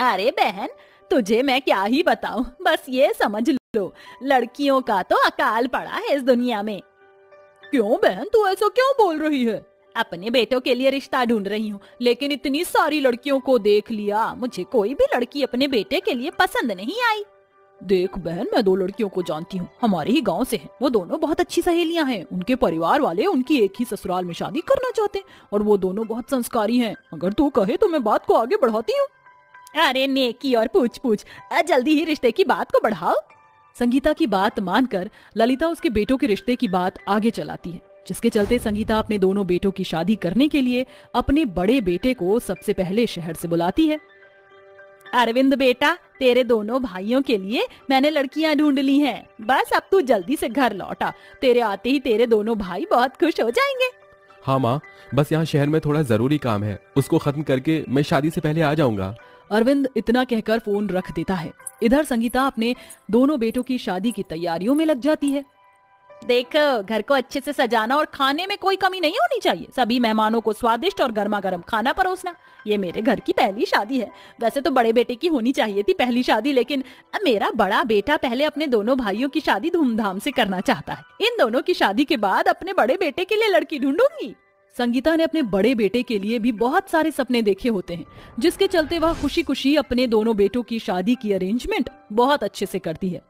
अरे बहन, तुझे मैं क्या ही बताऊं, बस ये समझ लो, लड़कियों का तो अकाल पड़ा है इस दुनिया में। क्यों बहन, तू ऐसा क्यों बोल रही है? अपने बेटों के लिए रिश्ता ढूंढ रही हूँ, लेकिन इतनी सारी लड़कियों को देख लिया, मुझे कोई भी लड़की अपने बेटे के लिए पसंद नहीं आई। देख बहन, मैं 2 लड़कियों को जानती हूँ, हमारे ही गांव से हैं। वो दोनों बहुत अच्छी सहेलियां हैं। उनके परिवार वाले उनकी एक ही ससुराल में शादी करना चाहते हैं और वो दोनों बहुत संस्कारी हैं। अगर तू कहे तो मैं बात को आगे बढ़ाती हूँ। अरे नेकी और पूछ पूछ, जल्दी ही रिश्ते की बात को बढ़ाओ। संगीता की बात मानकर ललिता उसके बेटों के रिश्ते की बात आगे चलाती है, जिसके चलते संगीता अपने दोनों बेटों की शादी करने के लिए अपने बड़े बेटे को सबसे पहले शहर से बुलाती है। अरविंद बेटा, तेरे दोनों भाइयों के लिए मैंने लड़कियां ढूंढ ली हैं। बस अब तू जल्दी से घर लौटा, तेरे आते ही तेरे दोनों भाई बहुत खुश हो जाएंगे। हाँ माँ, बस यहाँ शहर में थोड़ा जरूरी काम है, उसको खत्म करके मैं शादी से पहले आ जाऊंगा। अरविंद इतना कहकर फोन रख देता है। इधर संगीता अपने दोनों बेटों की शादी की तैयारियों में लग जाती है। देख, घर को अच्छे से सजाना और खाने में कोई कमी नहीं होनी चाहिए। सभी मेहमानों को स्वादिष्ट और गर्मा गर्म खाना परोसना। ये मेरे घर की पहली शादी है। वैसे तो बड़े बेटे की होनी चाहिए थी पहली शादी, लेकिन मेरा बड़ा बेटा पहले अपने दोनों भाइयों की शादी धूमधाम से करना चाहता है। इन दोनों की शादी के बाद अपने बड़े बेटे के लिए लड़की ढूंढूंगी। संगीता ने अपने बड़े बेटे के लिए भी बहुत सारे सपने देखे होते हैं, जिसके चलते वह खुशी खुशी अपने दोनों बेटों की शादी की अरेंजमेंट बहुत अच्छे से करती है।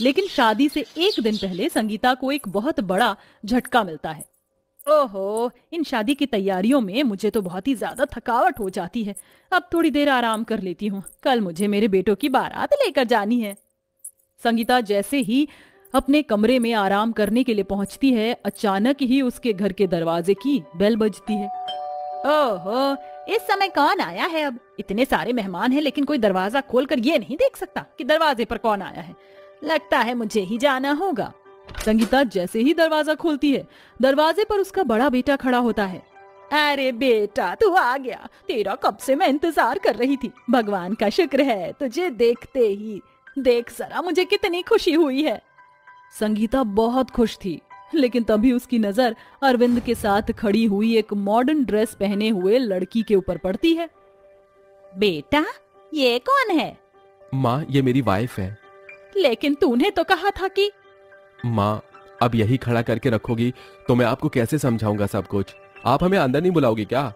लेकिन शादी से एक दिन पहले संगीता को एक बहुत बड़ा झटका मिलता है। ओहो, इन शादी की तैयारियों में मुझे तो बहुत ही ज्यादा थकावट हो जाती है। अब थोड़ी देर आराम कर लेती हूँ, कल मुझे मेरे बेटों की बारात लेकर जानी है। संगीता जैसे ही अपने कमरे में आराम करने के लिए पहुंचती है, अचानक ही उसके घर के दरवाजे की बेल बजती है। ओहो, इस समय कौन आया है? अब इतने सारे मेहमान हैं, लेकिन कोई दरवाजा खोलकर ये नहीं देख सकता कि दरवाजे पर कौन आया है। लगता है मुझे ही जाना होगा। संगीता जैसे ही दरवाजा खोलती है, दरवाजे पर उसका बड़ा बेटा खड़ा होता है। अरे बेटा, तू आ गया। तेरा कब से मैं इंतजार कर रही थी। भगवान का शुक्र है, तुझे देखते ही देख जरा मुझे कितनी खुशी हुई है। संगीता बहुत खुश थी, लेकिन तभी उसकी नजर अरविंद के साथ खड़ी हुई एक मॉडर्न ड्रेस पहने हुए लड़की के ऊपर पड़ती है। बेटा, ये कौन है? माँ, ये मेरी वाइफ है। लेकिन तूने तो कहा था कि... माँ, अब यही खड़ा करके रखोगी तो मैं आपको कैसे समझाऊंगा सब कुछ? आप हमें अंदर नहीं बुलाओगी क्या?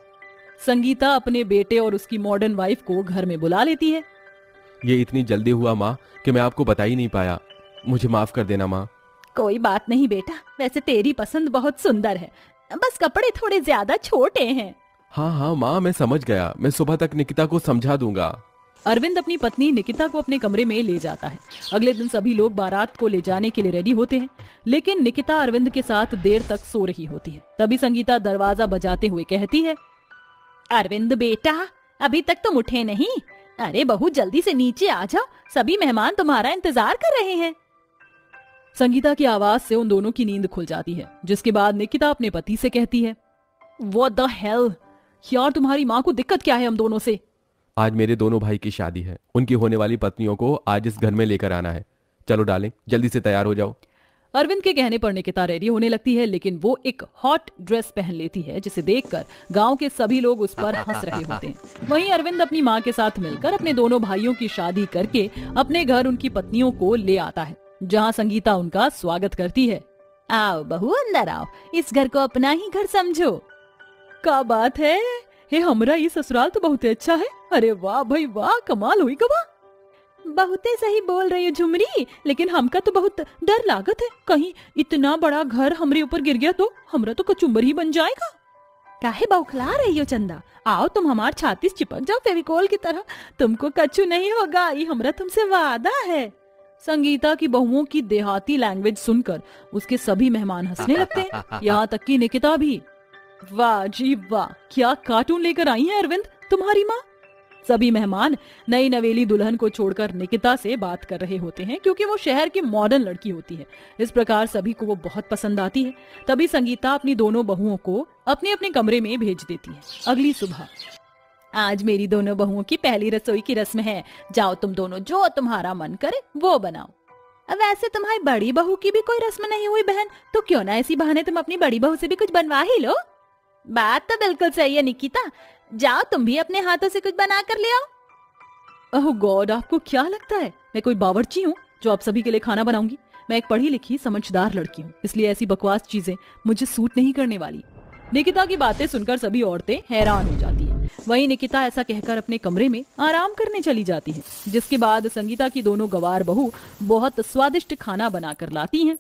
संगीता अपने बेटे और उसकी मॉडर्न वाइफ को घर में बुला लेती है। ये इतनी जल्दी हुआ माँ कि मैं आपको बता ही नहीं पाया। मुझे माफ कर देना माँ। कोई बात नहीं बेटा, वैसे तेरी पसंद बहुत सुंदर है, बस कपड़े थोड़े ज्यादा छोटे हैं। हाँ हाँ माँ, मैं समझ गया। मैं सुबह तक निकिता को समझा दूंगा। अरविंद अपनी पत्नी निकिता को अपने कमरे में ले जाता है। अगले दिन सभी लोग बारात को ले जाने के लिए रेडी होते हैं, लेकिन निकिता अरविंद के साथ देर तक सो रही होती है। तभी संगीता दरवाजा बजाते हुए कहती है, अरविंद बेटा, अभी तक तुम उठे नहीं? अरे बहू, जल्दी से नीचे आ जाओ, सभी मेहमान तुम्हारा इंतजार कर रहे हैं। संगीता की आवाज से उन दोनों की नींद खुल जाती है, जिसके बाद निकिता अपने पति से कहती है, What the hell? यार, तुम्हारी माँ को दिक्कत क्या है हम दोनों से? आज मेरे दोनों भाई की शादी है। उनकी होने वाली पत्नियों को आज इस घर में लेकर आना है। चलो डार्लिंग, जल्दी से तैयार हो जाओ। अरविंद के कहने पर निकिता रेडी होने लगती है, लेकिन वो एक हॉट ड्रेस पहन लेती है, जिसे देखकर गांव के सभी लोग उस पर हंस रहे होते हैं। वहीं अरविंद अपनी माँ के साथ मिलकर अपने दोनों भाइयों की शादी करके अपने घर उनकी पत्नियों को ले आता है, जहाँ संगीता उनका स्वागत करती है। आओ बहू, अंदर आओ, इस घर को अपना ही घर समझो। क्या बात है, हे हमरा ये ससुराल तो बहुत अच्छा है। अरे वाह भाई वाह, कमाल हुई गवा। बहुते सही बोल रही हो झुमरी, लेकिन हमका तो बहुत डर लागत है, कहीं इतना बड़ा घर हमरे ऊपर गिर गया तो हमरा तो कचुम्बर ही बन जाएगा। काहे बौखला रही हो चंदा? आओ, तुम हमार छाती से चिपक जाओ फेविकोल की तरह, तुमको कछु नहीं होगा, ये हमरा तुमसे वादा है। संगीता की बहुओं की देहाती लैंग्वेज सुनकर उसके सभी मेहमान हंसने लगते हैं, यहाँ तक कि निकिता भी। वाह जी वाह, क्या कार्टून लेकर आई है अरविंद तुम्हारी माँ। सभी मेहमान नई नवेली दुल्हन को छोड़कर निकिता से बात कर रहे होते हैं, क्योंकि वो शहर की मॉडर्न लड़की होती है। इस प्रकार सभी को वो बहुत पसंद आती है। तभी संगीता अपनी दोनों बहुओं को अपने अपने कमरे में भेज देती है। अगली सुबह, आज मेरी दोनों बहुओं की पहली रसोई की रस्म है, जाओ तुम दोनों जो तुम्हारा मन करे वो बनाओ। वैसे तुम्हारी बड़ी बहू की भी कोई रस्म नहीं हुई बहन, तो क्यों ना इसी बहाने तुम अपनी बड़ी बहू से भी कुछ बनवा ही लो। बात तो बिल्कुल सही है निकिता, जाओ तुम भी अपने हाथों से कुछ बना कर ले आओ। ओह गॉड, आपको क्या लगता है मैं कोई बावर्ची हूँ जो आप सभी के लिए खाना बनाऊंगी? मैं एक पढ़ी लिखी समझदार लड़की हूँ, इसलिए ऐसी बकवास चीजें मुझे सूट नहीं करने वाली। निकिता की बातें सुनकर सभी औरतें हैरान हो जाती हैं। वहीं निकिता ऐसा कहकर अपने कमरे में आराम करने चली जाती है, जिसके बाद संगीता की दोनों गवार बहू बहुत स्वादिष्ट खाना बनाकर लाती हैं।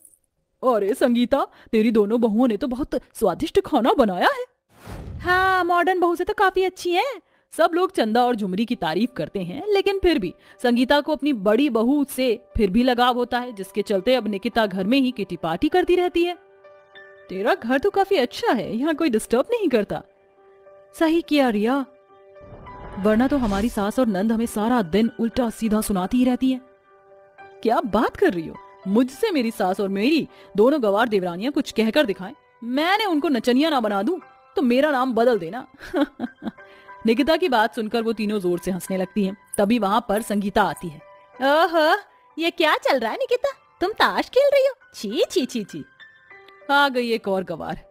अरे संगीता, तेरी दोनों बहुओं ने तो बहुत स्वादिष्ट खाना बनाया है। हाँ, मॉडर्न बहू से तो काफी अच्छी है। सब लोग चंदा और झुमरी की तारीफ करते हैं, लेकिन फिर भी संगीता को अपनी बड़ी बहू से फिर भी लगाव होता है, जिसके चलते अब निकिता घर में ही किटी पार्टी करती रहती है। तेरा घर तो काफी अच्छा है, यहाँ कोई डिस्टर्ब नहीं करता। सही किया रिया, वरना तो हमारी सास और नंद हमें सारा दिन उल्टा सीधा सुनाती ही रहती है। क्या बात कर रही हो? मुझसे मेरी सास और मेरी दोनों गवार देवरानियां कुछ कहकर दिखाएं, मैंने उनको नचनिया ना बना दूं तो मेरा नाम बदल देना। निकिता की बात सुनकर वो तीनों जोर से हंसने लगती हैं। तभी वहां पर संगीता आती है। ओहो, ये क्या चल रहा है निकिता? तुम ताश खेल रही हो? छी छी छी छी। आ गई एक और गवार।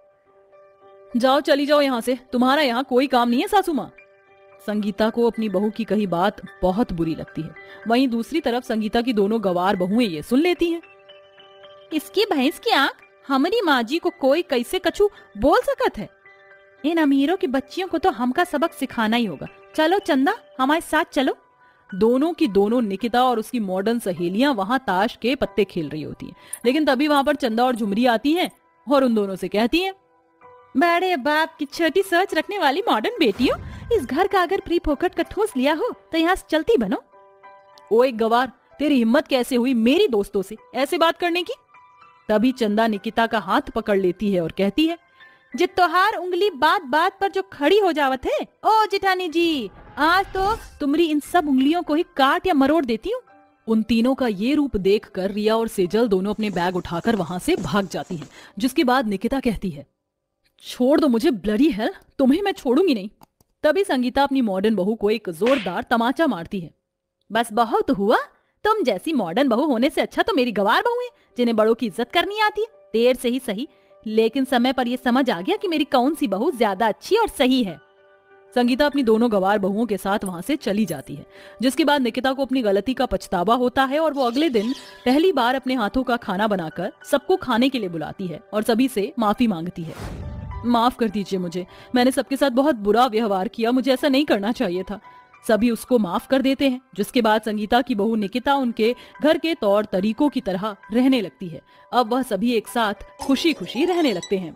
जाओ, चली जाओ यहाँ से, तुम्हारा यहाँ कोई काम नहीं है सासू माँ। संगीता को अपनी बहू की कही बात बहुत बुरी लगती है। वहीं दूसरी तरफ संगीता की दोनों गवार बहुएं ये सुन लेती हैं। इसकी भैंस की आंख, हमारी माँ जी को कोई कैसे कछु बोल सकत है? इन अमीरों की बच्चियों को तो हमका सबक सिखाना ही होगा। चलो चंदा, हमारे साथ चलो। दोनों की दोनों निकिता और उसकी मॉडर्न सहेलियां वहां ताश के पत्ते खेल रही होती हैं, लेकिन तभी वहां पर चंदा और झुमरी आती हैं और उन दोनों से कहती हैं, बड़े बाप की छोटी सोच रखने वाली मॉडर्न बेटियों, इस घर का अगर फ्री फोकट का ठोस लिया हो तो यहाँ से चलती बनो। ओ एक गवार, तेरी हिम्मत कैसे हुई मेरी दोस्तों से ऐसे बात करने की? तभी चंदा निकिता का हाथ पकड़ लेती है और कहती है, जित तोहार उंगली बात बात पर जो खड़ी हो जावत है, ओ जिठानी जी, आज तो तुम्हारी इन सब उंगलियों को ही काट या मरोड़ देती हूँ। उन तीनों का ये रूप देखकर रिया और सेजल दोनों अपने बैग उठाकर वहां से भाग जाती हैं। जिसके बाद निकिता कहती है, छोड़ दो मुझे, ब्लडी हेल, तुम्हें मैं छोड़ूंगी नहीं। तभी संगीता अपनी मॉडर्न बहू को एक जोरदार तमाचा मारती है। बस बहुत हुआ, तुम जैसी मॉडर्न बहू होने से अच्छा तो मेरी गवार बहू है, जिन्हें बड़ों की इज्जत करनी आती है। देर से ही सही, लेकिन समय पर यह समझ आ गया कि मेरी कौन सी बहू ज्यादा अच्छी और सही है। संगीता अपनी दोनों गवार बहुओं के साथ वहां से चली जाती है, जिसके बाद निकिता को अपनी गलती का पछतावा होता है और वो अगले दिन पहली बार अपने हाथों का खाना बनाकर सबको खाने के लिए बुलाती है और सभी से माफी मांगती है। माफ कर दीजिए मुझे, मैंने सबके साथ बहुत बुरा व्यवहार किया, मुझे ऐसा नहीं करना चाहिए था। सभी उसको माफ कर देते हैं, जिसके बाद संगीता की बहू निकिता उनके घर के तौर तरीकों की तरह रहने लगती है। अब वह सभी एक साथ खुशी खुशी रहने लगते हैं।